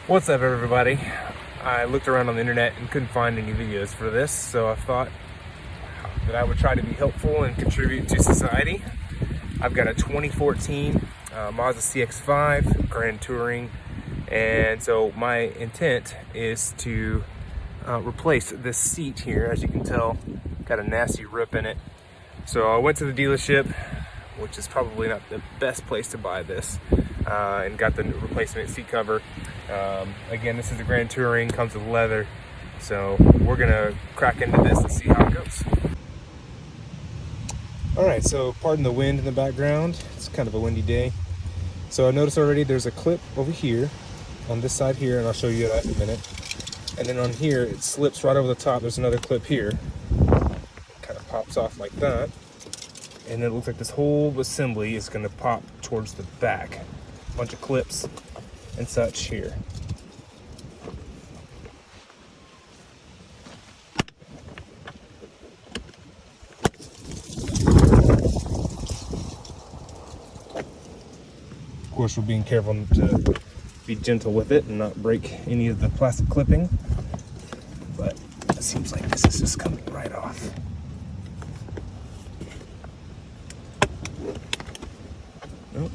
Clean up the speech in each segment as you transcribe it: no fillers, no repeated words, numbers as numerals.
What's up, everybody? I looked around on the internet and couldn't find any videos for this, so I thought that I would try to be helpful and contribute to society. I've got a 2014 Mazda CX-5 Grand Touring, and so my intent is to replace this seat here. As you can tell, got a nasty rip in it. So I went to the dealership, which is probably not the best place to buy this, and got the replacement seat cover. Again, this is the Grand Touring, comes with leather, so we're gonna crack into this and see how it goes. Alright, so pardon the wind in the background, it's kind of a windy day. So I noticed already there's a clip over here, on this side here, and I'll show you that in a minute. And then on here, it slips right over the top, there's another clip here. It kind of pops off like that. And it looks like this whole assembly is gonna pop towards the back. A bunch of clips and such here. Of course, we're being careful to be gentle with it and not break any of the plastic clipping, but it seems like this is just coming right off. Nope.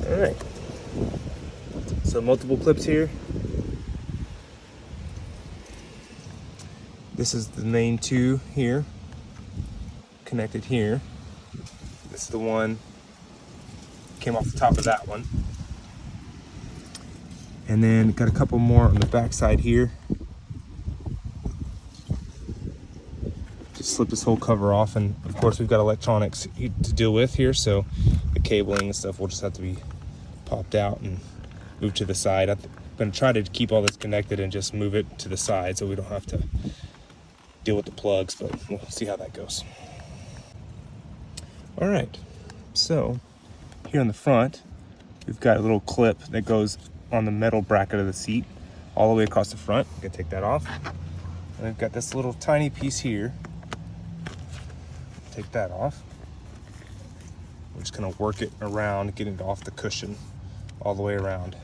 All right, so multiple clips here. This is the main two here, connected here. This is the one came off the top of that one. And then got a couple more on the back side here. Just slip this whole cover off, and of course we've got electronics to deal with here, so the cabling and stuff will just have to be popped out and moved to the side. I'm going to try to keep all this connected and just move it to the side so we don't have to deal with the plugs, but we'll see how that goes. All right, so here on the front, we've got a little clip that goes on the metal bracket of the seat all the way across the front. I'm going to take that off. And we've got this little tiny piece here. Take that off. We're just going to work it around, get it off the cushion all the way around.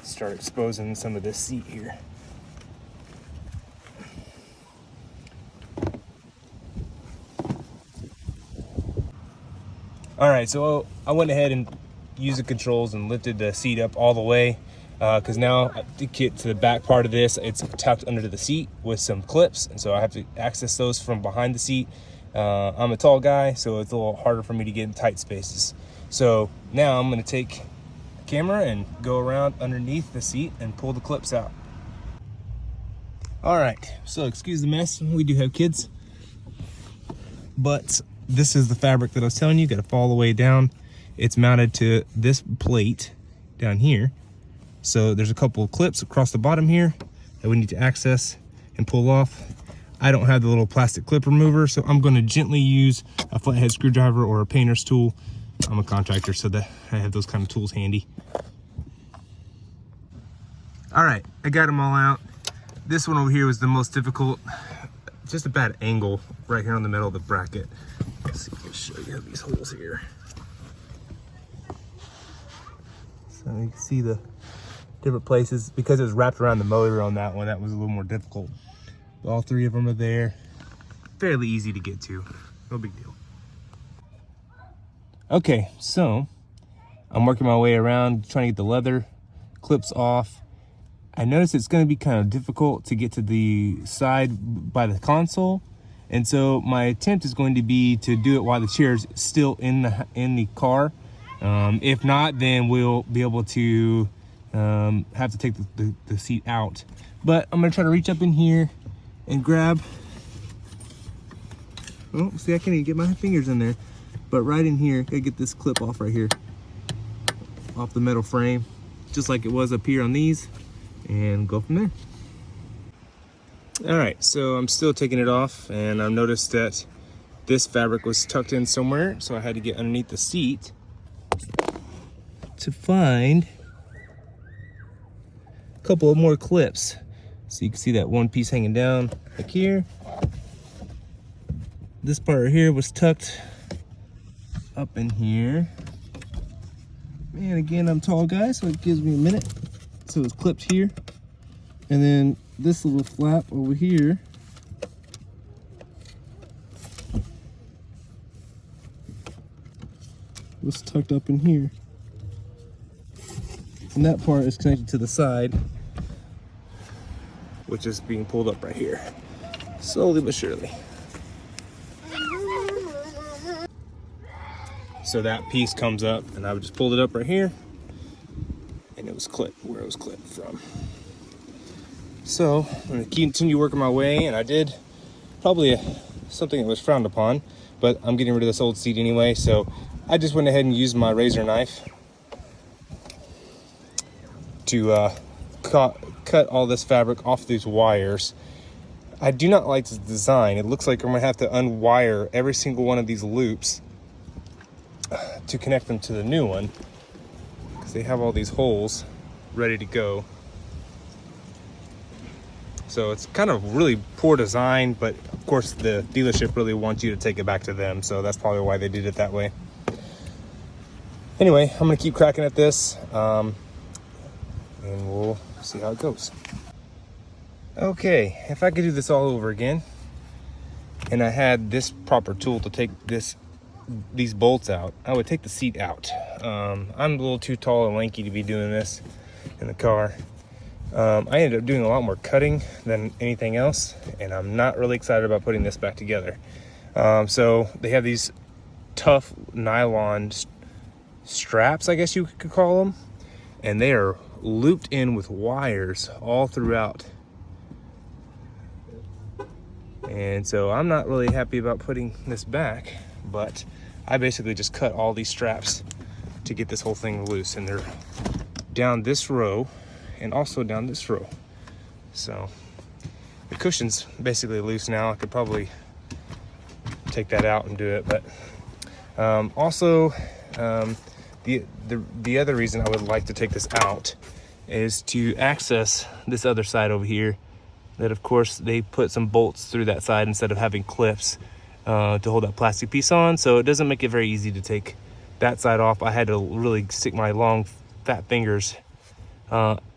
Start exposing some of this seat here. All right, so I went ahead and used the controls and lifted the seat up all the way, because now to get to the back part of this, it's tucked under the seat with some clips, and so I have to access those from behind the seat. I'm a tall guy, so it's a little harder for me to get in tight spaces. So now I'm going to take the camera and go around underneath the seat and pull the clips out. All right, so excuse the mess. We do have kids, but this is the fabric that I was telling you. Got to fall all the way down. It's mounted to this plate down here. So there's a couple of clips across the bottom here that we need to access and pull off. I don't have the little plastic clip remover, so I'm going to gently use a flathead screwdriver or a painter's tool. I'm a contractor, so that I have those kind of tools handy. All right, I got them all out. This one over here was the most difficult. Just a bad angle right here on the middle of the bracket. Let's see if I can show you these holes here. So you can see the different places. Because it was wrapped around the motor on that one, that was a little more difficult. But all three of them are there. Fairly easy to get to. No big deal. Okay, so I'm working my way around trying to get the leather clips off. I noticed it's going to be kind of difficult to get to the side by the console. And so my attempt is going to be to do it while the chair's still in the car. If not, then we'll be able to have to take the seat out. But I'm gonna try to reach up in here and grab. Oh, see, I can't even get my fingers in there. But right in here, gotta get this clip off right here, off the metal frame, just like it was up here on these, and go from there. All right, so I'm still taking it off, and I've noticed that this fabric was tucked in somewhere, so I had to get underneath the seat to find a couple of more clips. So you can see that one piece hanging down like here. This part right here was tucked up in here. And again, I'm a tall guy, so it gives me a minute. So it's clipped here. And then this little flap over here was tucked up in here. And that part is connected to the side, which is being pulled up right here. Slowly but surely. So that piece comes up, and I just pulled it up right here, and it was clipped where it was clipped from. So I'm gonna continue working my way, and I did probably something that was frowned upon, but I'm getting rid of this old seat anyway, so I just went ahead and used my razor knife to cut all this fabric off these wires. I do not like this design. It looks like I'm gonna have to unwire every single one of these loops to connect them to the new one, because they have all these holes ready to go. So it's kind of really poor design, but of course the dealership really wants you to take it back to them, so that's probably why they did it that way. Anyway, I'm gonna keep cracking at this, and we'll see how it goes. Okay, if I could do this all over again, and I had this proper tool to take these bolts out, I would take the seat out. I'm a little too tall and lanky to be doing this in the car. I ended up doing a lot more cutting than anything else, and I'm not really excited about putting this back together. So they have these tough nylon straps, I guess you could call them, and they are looped in with wires all throughout. And so I'm not really happy about putting this back, but I basically just cut all these straps to get this whole thing loose, and they're down this row and also down this row. So the cushion's basically loose now. I could probably take that out and do it, but the other reason I would like to take this out is to access this other side over here, that of course they put some bolts through that side instead of having clips to hold that plastic piece on, so it doesn't make it very easy to take that side off. I had to really stick my long fat fingers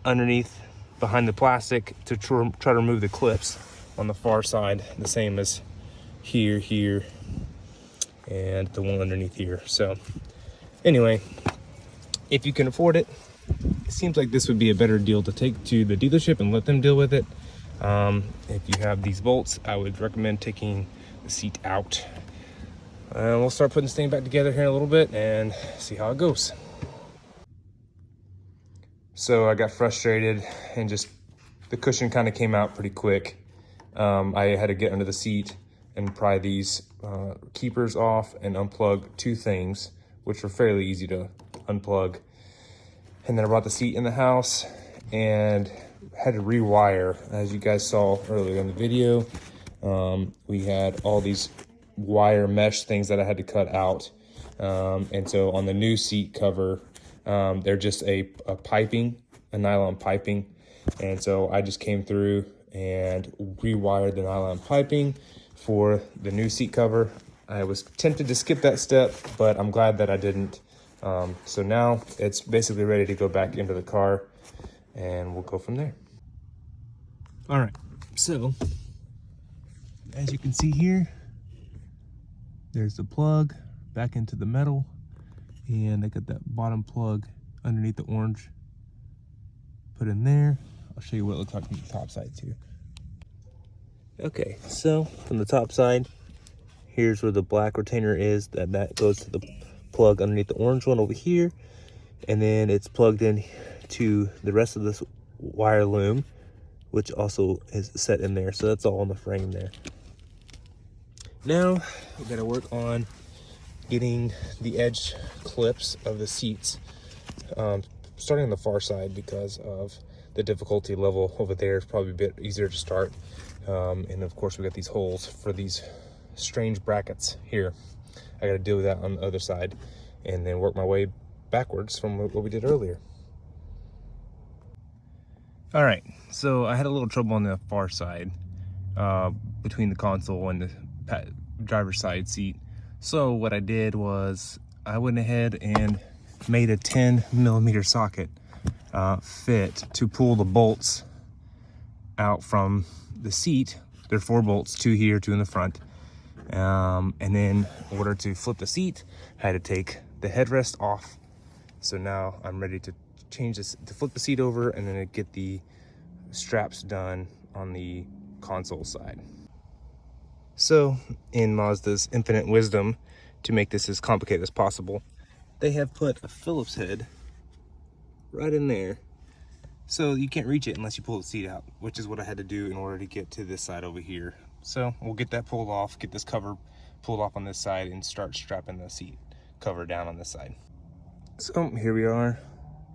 underneath behind the plastic to try to remove the clips on the far side, the same as here, and the one underneath here. So anyway, if you can afford it, it seems like this would be a better deal to take to the dealership and let them deal with it. If you have these bolts, I would recommend taking the seat out. We'll start putting this thing back together here in a little bit and see how it goes. So I got frustrated, and just the cushion kind of came out pretty quick. I had to get under the seat and pry these keepers off and unplug two things, which were fairly easy to unplug. And then I brought the seat in the house and had to rewire. As you guys saw earlier in the video, we had all these wire mesh things that I had to cut out. And so on the new seat cover, they're just a piping, a nylon piping. And so I just came through and rewired the nylon piping for the new seat cover. I was tempted to skip that step, but I'm glad that I didn't. So now it's basically ready to go back into the car, and we'll go from there. All right, so as you can see here, there's the plug back into the metal, and I got that bottom plug underneath the orange put in there. I'll show you what it looks like from the top side too. Okay, so from the top side, here's where the black retainer is, that goes to the plug underneath the orange one over here, and then it's plugged in to the rest of this wire loom, which also is set in there. So that's all on the frame there. Now we gotta work on getting the edge clips of the seats, starting on the far side because of the difficulty level over there. It's probably a bit easier to start. And of course we got these holes for these strange brackets here. I got to deal with that on the other side, and then work my way backwards from what we did earlier. All right, so I had a little trouble on the far side between the console and the driver's side seat. So what I did was I went ahead and made a 10mm socket fit to pull the bolts out from the seat. There are 4 bolts, 2 here, 2 in the front. And then in order to flip the seat, I had to take the headrest off. So now I'm ready to change this, to flip the seat over, and then get the straps done on the console side. So in Mazda's infinite wisdom, to make this as complicated as possible, they have put a Phillips head right in there, so you can't reach it unless you pull the seat out, which is what I had to do in order to get to this side over here. So we'll get that pulled off, get this cover pulled off on this side, and start strapping the seat cover down on this side. So here we are,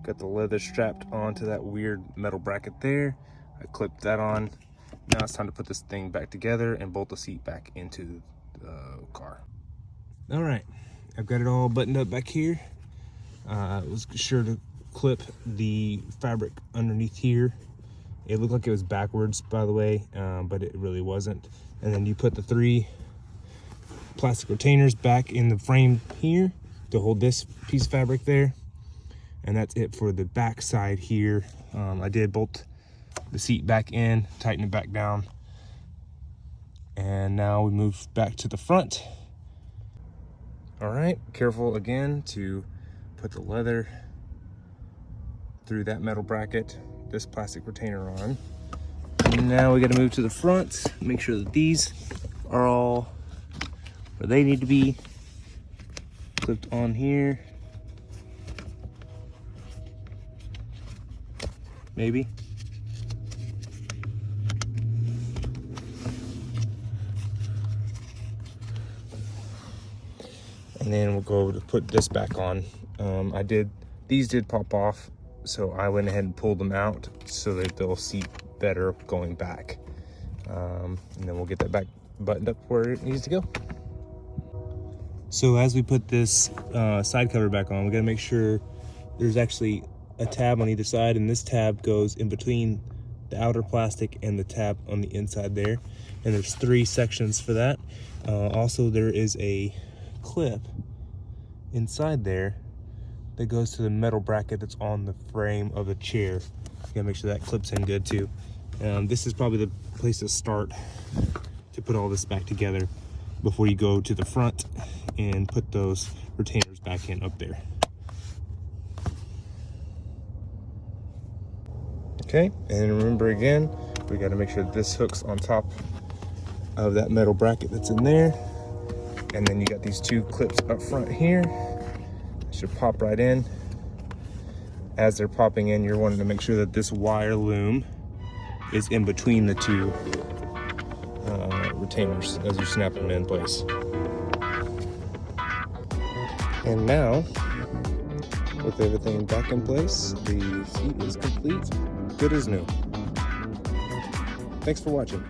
got the leather strapped onto that weird metal bracket there. I clipped that on. Now it's time to put this thing back together and bolt the seat back into the car. All right, I've got it all buttoned up back here. I was sure to clip the fabric underneath here. It looked like it was backwards, by the way, but it really wasn't. And then you put the 3 plastic retainers back in the frame here to hold this piece of fabric there. And that's it for the back side here. I did bolt the seat back in, tighten it back down. And now we move back to the front. All right, careful again to put the leather through that metal bracket, this plastic retainer on. And now we gotta move to the front, make sure that these are all where they need to be, clipped on here. Maybe. And then we'll go to put this back on. These did pop off, so I went ahead and pulled them out so that they'll seat better going back. And then we'll get that back buttoned up where it needs to go. So as we put this side cover back on, we gotta make sure there's actually a tab on either side, and this tab goes in between the outer plastic and the tab on the inside there. And there's 3 sections for that. Also, there is a clip inside there that goes to the metal bracket that's on the frame of the chair. You gotta make sure that clips in good too. This is probably the place to start to put all this back together before you go to the front and put those retainers back in up there. Okay, and remember again, we got to make sure that this hooks on top of that metal bracket that's in there. And then you got these 2 clips up front here. They should pop right in. As they're popping in, you're wanting to make sure that this wire loom is in between the 2 retainers as you snap them in place. And now, with everything back in place, the seat is complete, good as new. Thanks for watching.